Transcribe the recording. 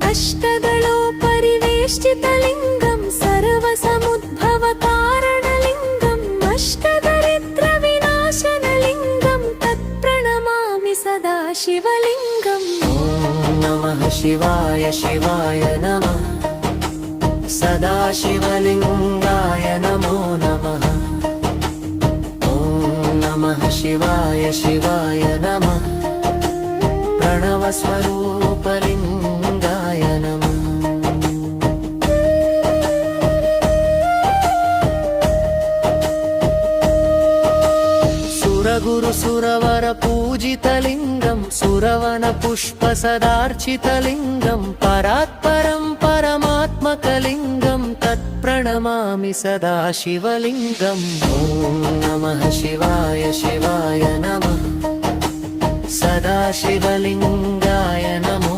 अष्टदलो परिवेष्टितलिङ्गं सर्वसमुद्भवकारणलिङ्गम् अष्टदरिद्रविनाशनलिङ्गं तत्प्रणमामि सदा शिवलिङ्गम्। ॐ नमः शिवाय शिवाय नमः सदा शिवलिङ्गाय नमो नमः। ॐ नमः शिवाय शिवाय नमः प्रणवस्वरूपलिङ्गाय नमः। सुरगुरुसुरवर पूजितलिङ्गं सुरवनपुष्पसदार्चितलिङ्गं परात्परं परमात्मकलिङ्गं तत्प्रणमामि सदा शिवलिङ्गम्। ॐ नमः शिवाय शिवाय नमः सदा शिवलिङ्गाय नमो